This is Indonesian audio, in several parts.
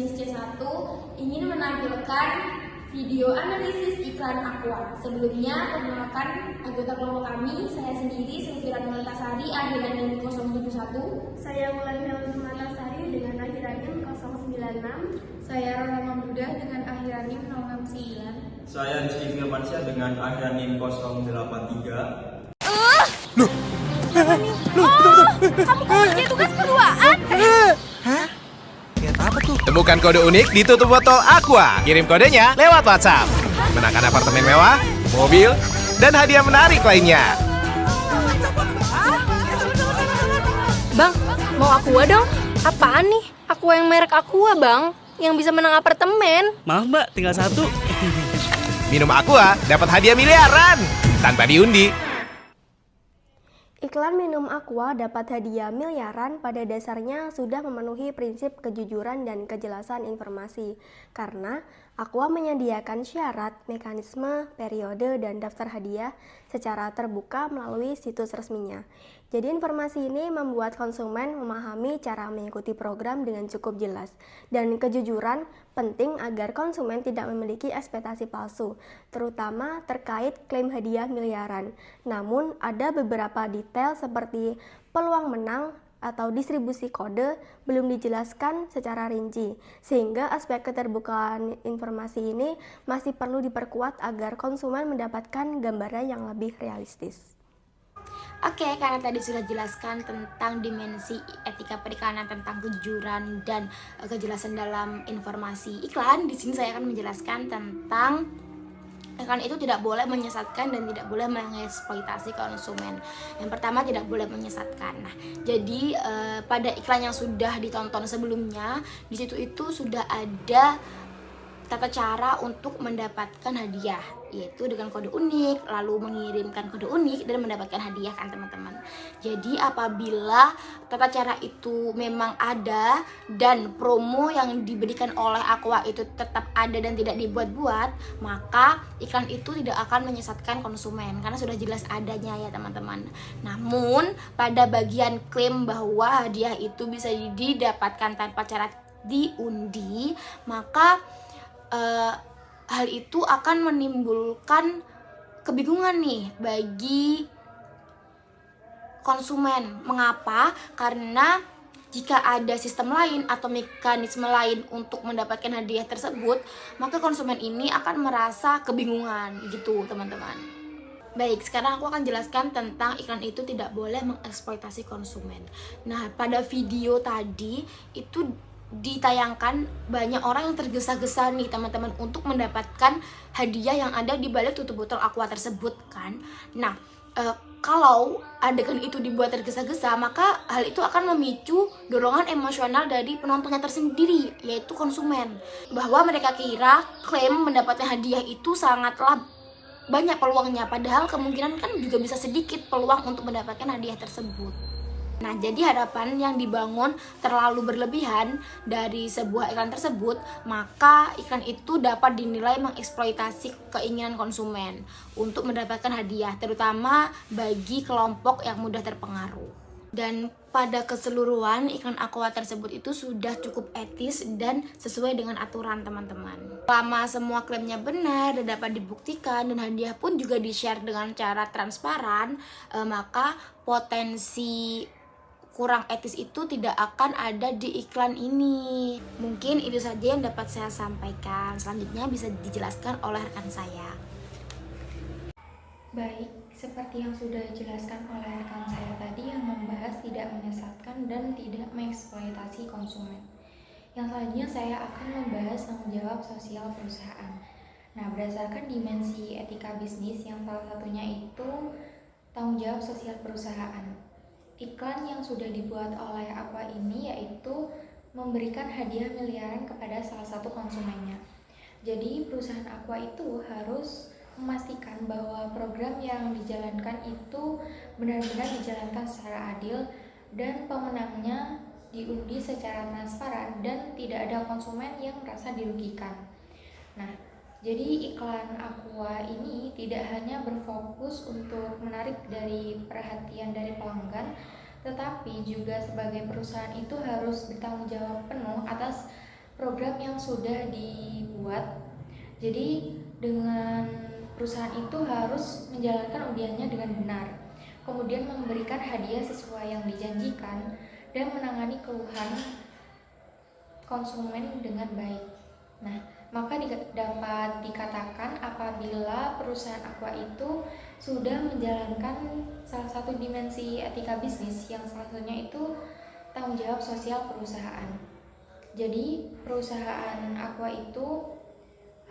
bisnis C1 ingin menampilkan video analisis iklan Aqua. Sebelumnya, perkenalkan anggota kelompok kami, saya sendiri Sylvia Melantasari, akhiran NIM 071. Saya Wulan Melantasari dengan akhiran NIM 096. Saya Rola Mamduda dengan akhiran NIM 069. Saya Rizky Firmansyah dengan akhiran NIM 083. Loh, kamu kerja tugas berduaan? Hah? Lihat apa tuh? Temukan kode unik di tutup botol Aqua. Kirim kodenya lewat WhatsApp. Menangkan apartemen mewah, mobil, dan hadiah menarik lainnya. Bang, mau Aqua dong? Apaan nih? Aqua yang merek Aqua, Bang. Yang bisa menang apartemen. Maaf mbak, tinggal satu. Minum Aqua dapat hadiah miliaran tanpa diundi. Iklan minum Aqua dapat hadiah miliaran pada dasarnya sudah memenuhi prinsip kejujuran dan kejelasan informasi, karena Aqua menyediakan syarat, mekanisme, periode, dan daftar hadiah secara terbuka melalui situs resminya. Jadi informasi ini membuat konsumen memahami cara mengikuti program dengan cukup jelas. Dan kejujuran penting agar konsumen tidak memiliki ekspektasi palsu, terutama terkait klaim hadiah miliaran. Namun ada beberapa detail seperti peluang menang atau distribusi kode belum dijelaskan secara rinci, sehingga aspek keterbukaan informasi ini masih perlu diperkuat agar konsumen mendapatkan gambaran yang lebih realistis. Oke, karena tadi sudah jelaskan tentang dimensi etika periklanan, tentang kejujuran dan kejelasan dalam informasi iklan, di sini saya akan menjelaskan tentang iklan itu tidak boleh menyesatkan dan tidak boleh mengeksploitasi konsumen. Yang pertama, tidak boleh menyesatkan. Nah, jadi pada iklan yang sudah ditonton sebelumnya, di situ itu sudah ada tata cara untuk mendapatkan hadiah, yaitu dengan kode unik, lalu mengirimkan kode unik dan mendapatkan hadiah kan teman-teman. Jadi apabila tata cara itu memang ada dan promo yang diberikan oleh Aqua itu tetap ada dan tidak dibuat-buat, maka iklan itu tidak akan menyesatkan konsumen karena sudah jelas adanya ya teman-teman. Namun pada bagian klaim bahwa hadiah itu bisa didapatkan tanpa cara diundi, maka hal itu akan menimbulkan kebingungan nih bagi konsumen. Mengapa? Karena jika ada sistem lain atau mekanisme lain untuk mendapatkan hadiah tersebut, maka konsumen ini akan merasa kebingungan gitu teman-teman. Baik, sekarang aku akan jelaskan tentang iklan itu tidak boleh mengeksploitasi konsumen. Nah, pada video tadi itu ditayangkan banyak orang yang tergesa-gesa nih teman-teman untuk mendapatkan hadiah yang ada di balik tutup botol Aqua tersebut kan. Nah, kalau adegan itu dibuat tergesa-gesa, maka hal itu akan memicu dorongan emosional dari penontonnya tersendiri, yaitu konsumen, bahwa mereka kira klaim mendapatkan hadiah itu sangatlah banyak peluangnya, padahal kemungkinan kan juga bisa sedikit peluang untuk mendapatkan hadiah tersebut. Nah, jadi harapan yang dibangun terlalu berlebihan dari sebuah iklan tersebut, maka iklan itu dapat dinilai mengeksploitasi keinginan konsumen untuk mendapatkan hadiah, terutama bagi kelompok yang mudah terpengaruh. Dan pada keseluruhan, iklan Aqua tersebut itu sudah cukup etis dan sesuai dengan aturan teman-teman. Selama semua klaimnya benar dan dapat dibuktikan dan hadiah pun juga di-share dengan cara transparan, maka potensi kurang etis itu tidak akan ada di iklan ini. Mungkin itu saja yang dapat saya sampaikan. Selanjutnya bisa dijelaskan oleh rekan saya. Baik, seperti yang sudah dijelaskan oleh rekan saya tadi yang membahas tidak menyesatkan dan tidak mengeksploitasi konsumen. Yang selanjutnya saya akan membahas tanggung jawab sosial perusahaan. Nah, berdasarkan dimensi etika bisnis yang salah satunya itu tanggung jawab sosial perusahaan. Iklan yang sudah dibuat oleh Aqua ini yaitu memberikan hadiah miliaran kepada salah satu konsumennya. Jadi perusahaan Aqua itu harus memastikan bahwa program yang dijalankan itu benar-benar dijalankan secara adil dan pemenangnya diundi secara transparan dan tidak ada konsumen yang merasa dirugikan. Nah, jadi iklan Aqua ini tidak hanya berfokus untuk menarik dari perhatian dari pelanggan, tetapi juga sebagai perusahaan itu harus bertanggung jawab penuh atas program yang sudah dibuat. Jadi dengan perusahaan itu harus menjalankan undiannya dengan benar, kemudian memberikan hadiah sesuai yang dijanjikan, dan menangani keluhan konsumen dengan baik. Nah, maka dapat dikatakan apabila perusahaan Aqua itu sudah menjalankan salah satu dimensi etika bisnis, yang salah satunya itu tanggung jawab sosial perusahaan. Jadi, perusahaan Aqua itu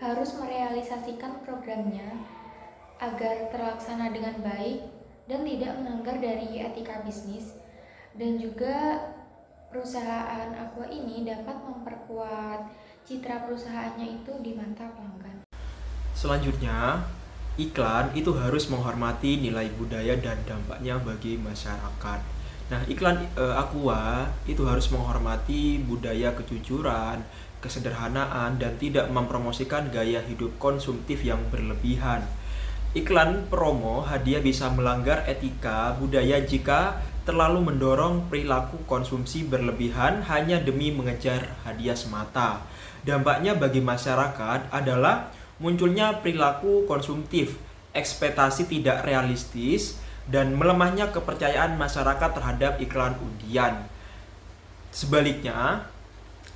harus merealisasikan programnya agar terlaksana dengan baik dan tidak melanggar dari etika bisnis, dan juga perusahaan Aqua ini dapat memperkuat citra perusahaannya itu di mata pelanggan. Selanjutnya, iklan itu harus menghormati nilai budaya dan dampaknya bagi masyarakat. Nah, iklan Aqua itu harus menghormati budaya kejujuran, kesederhanaan, dan tidak mempromosikan gaya hidup konsumtif yang berlebihan. Iklan promo hadiah bisa melanggar etika budaya jika terlalu mendorong perilaku konsumsi berlebihan hanya demi mengejar hadiah semata. Dampaknya bagi masyarakat adalah munculnya perilaku konsumtif, ekspektasi tidak realistis, dan melemahnya kepercayaan masyarakat terhadap iklan undian. Sebaliknya,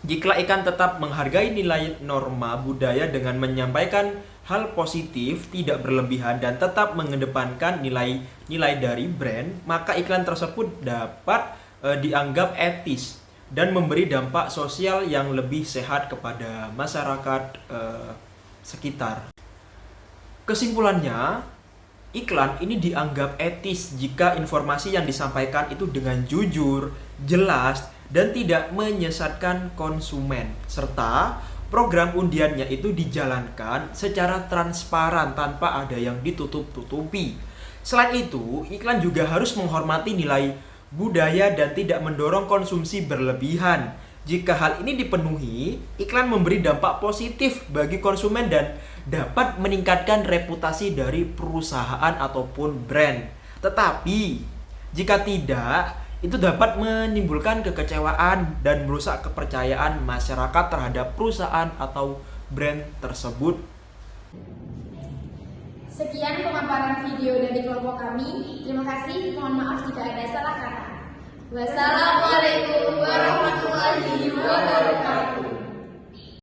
jika iklan tetap menghargai nilai norma budaya dengan menyampaikan hal positif, tidak berlebihan, dan tetap mengedepankan nilai dari brand, maka iklan tersebut dapat dianggap etis dan memberi dampak sosial yang lebih sehat kepada masyarakat sekitar. Kesimpulannya, iklan ini dianggap etis jika informasi yang disampaikan itu dengan jujur, jelas, dan tidak menyesatkan konsumen, serta program undiannya itu dijalankan secara transparan tanpa ada yang ditutup-tutupi. Selain itu, iklan juga harus menghormati nilai budaya dan tidak mendorong konsumsi berlebihan. Jika hal ini dipenuhi, iklan memberi dampak positif bagi konsumen dan dapat meningkatkan reputasi dari perusahaan ataupun brand. Tetapi, jika tidak, itu dapat menimbulkan kekecewaan dan merusak kepercayaan masyarakat terhadap perusahaan atau brand tersebut. Sekian pemaparan video dari kelompok kami. Terima kasih, mohon maaf jika ada salah kata. Wassalamualaikum warahmatullahi wabarakatuh.